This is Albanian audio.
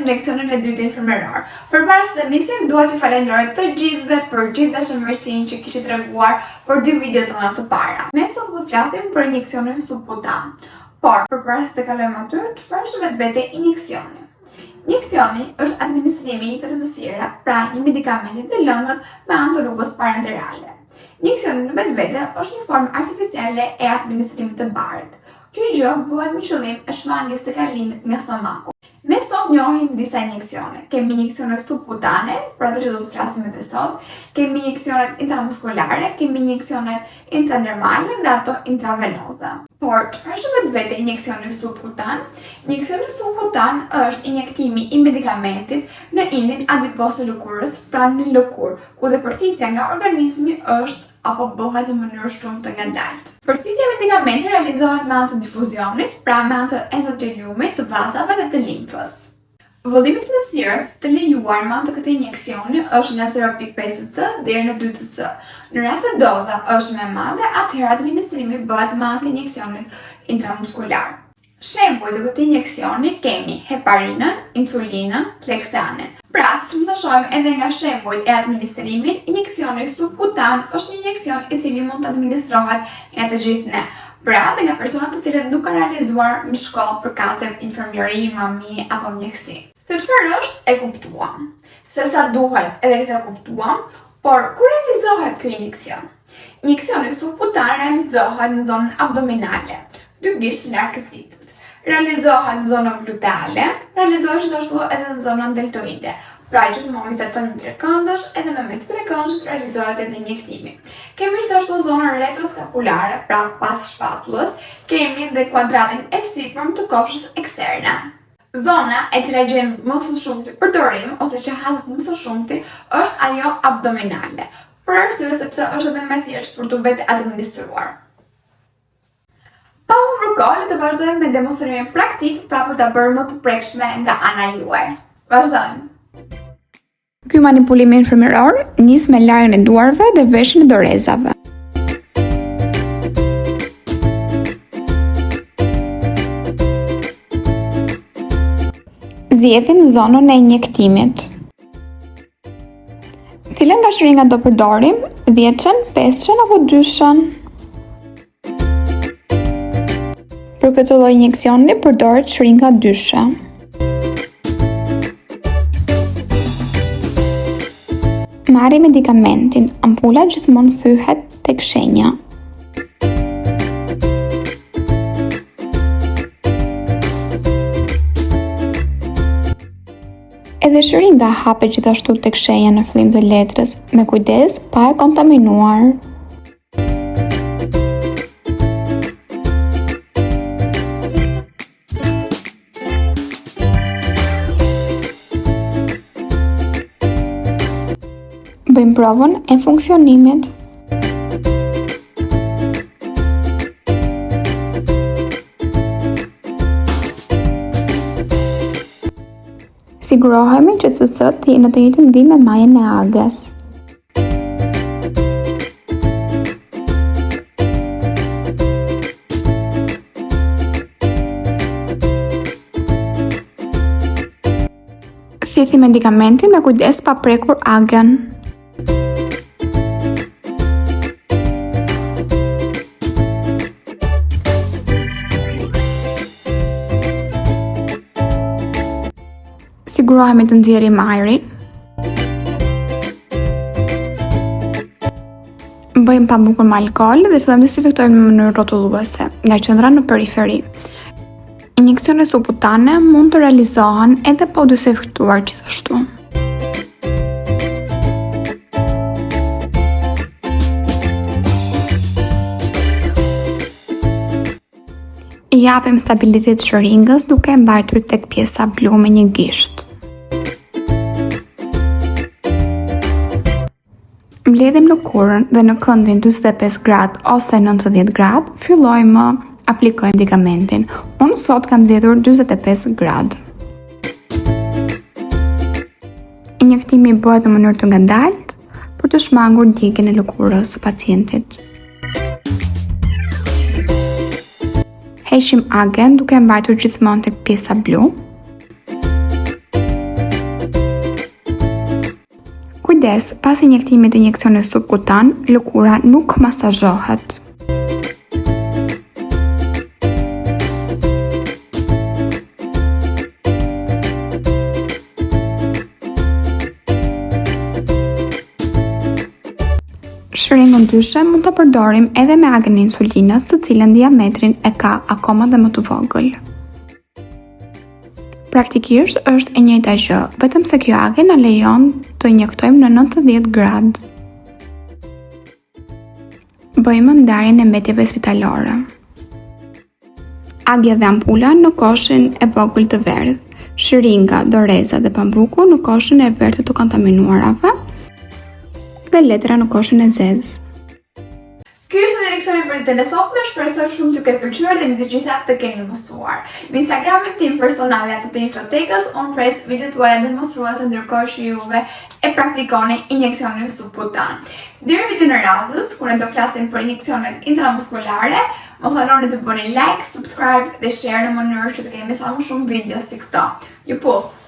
leksionin e dytë infirmeror. Përpara se të nisim, dua t'ju falenderoj të gjithëve për gjithë dashmërinë që kishit treguar për 2 videot tona të para. Ne sot do të flasim për injeksionin subkutan. Por përpara se të kalojmë aty, çfarë është vetvete injeksioni? Injeksioni është administrimi i të tësira, pra një medikamenti të lëngët me anë të rrugës parenterale. Injeksioni në vetvete është një formë artificiale e administrimit të barit. Kjo gjë bëhet me qëllim e shmangjes së kalimit nga stomaku. Ne sot njohim disa injeksione. Kemi injeksionet subkutane, për ato që do të flasim edhe sot, kemi injeksionet intramuskulare, kemi injeksionet intradermale dhe ato intravenoze. Por, çfarë është vetvete injeksioni subkutan? Injeksioni subkutan është injektimi i medikamentit në indin adipos të lëkurës, pra në lëkurë, ku dhe përthithja nga organizmi është apo bëhet në mënyrë shumë të ngadaltë. Përthithja e medikamentit realizohet me anë të difuzionit, pra me anë të endoteliumit, të vazave dhe të limfës. Vëllimi i tësirës të lejuar me anë të këtij injeksioni është nga 0.5 cc deri në 2 cc. Në rast se doza është më e madhe, atëherë administrimi bëhet me anë të injeksionit intramuskular. Shembuj të këtij injeksioni kemi heparinën, insulinën, pleksanin. Pra, siç mund të shohim edhe nga shembujt e administrimit, injeksioni subkutan është një injeksion i cili mund të administrohet nga të gjithë ne. Pra, dhe nga personat të cilët nuk kanë realizuar një shkollë përkatëse infermieri, mami apo mjekësi. Se çfarë është e kuptuam. Se sa duhet edhe se kuptuam, por kur realizohet ky injeksion? Injeksioni subkutan realizohet në zonën abdominale, dy gishtë larg këthitës. Realizohet në zonën gluteale, realizohet gjithashtu edhe në zonën deltoide. Pra gjithmonë vizaton në trekëndësh, edhe në mes trekëndshit realizohet edhe injektimi. Kemi gjithashtu zonën retroskapulare, pra pas shpatullës, kemi dhe kuadratin e sipërm të kofshës eksterne. Zona e cila gjen më së shumti përdorim ose që hahet më së shumti është ajo abdominale. Për arsye sepse është edhe më thjesht për të vetë administruar. Pa më përkohë, le të vazhdojmë me demonstrimin praktik pra për ta bërë më të prekshme nga ana juaj. Vazhdojmë. Ky manipulim infirmeror nis me larjen e duarve dhe veshjen e dorezave. Zgjedhim zonën e injektimit. Cilën nga shringat do përdorim? 10-shën, 5-shën apo 2-shën? Për këtë lloj injeksioni përdoret shringa 2-shë. Marri medikamentin. Ampula gjithmonë thyhet tek shenja. Edhe shringa hapet gjithashtu tek shenja në fillim të letrës, me kujdes pa e kontaminuar. Bëjmë provën e funksionimit. Sigurohemi që cc-t të jenë në të njëjtin vim me majën e agës. Thithim medikamentin me kujdes pa prekur agën. Sigurohemi të nxjerrim ajrin. Bëjmë pabukur me alkool dhe fillojmë të dezinfektojmë në mënyrë rrotulluese nga qendra në periferi. Injeksionet subkutane mund të realizohen edhe pa u dezinfektuar gjithashtu. I japim stabilitet shëringës duke e mbajtur tek pjesa blu me një gisht. Mbledhim lëkurën dhe në këndin 45 gradë ose 90 gradë, fillojmë aplikojmë medikamentin. Unë sot kam zgjedhur 45 gradë. Injektimi bëhet në mënyrë të ngadaltë për të shmangur djegjen e lëkurës së pacientit. Heqim agën duke mbajtur gjithmonë tek pjesa blu. Kujdes, pas injektimit të injeksionit subkutan, lëkura nuk masazhohet. Shëringën ndryshe mund të përdorim edhe me agën e insulinës, të cilën diametrin e ka akoma dhe më të vogël. Praktikisht është e njëjta gjë, vetëm se kjo agë na lejon të injektojmë në 90 gradë. Bëjmë ndarjen e mbetjeve spitalore. Agja dhe ampula në koshin e vogël të verdh, shëringa, doreza dhe pambuku në koshin e verdhë të kontaminuarave dhe letra në koshin e zezë. Ky është direksioni për ditën e sotme, shpresoj shumë të ketë pëlqyer dhe me të gjitha të keni mësuar. Në Instagramin tim personal atë të Inflotekës, unë pres videot tuaja demonstruese ndërkohë që juve e praktikoni injeksionin subkutan. Deri videon e radhës, kur ne do flasim për injeksionet intramuskulare, mos harroni të bëni like, subscribe dhe share në mënyrë që të kemi sa më shumë video si këto. Ju puth!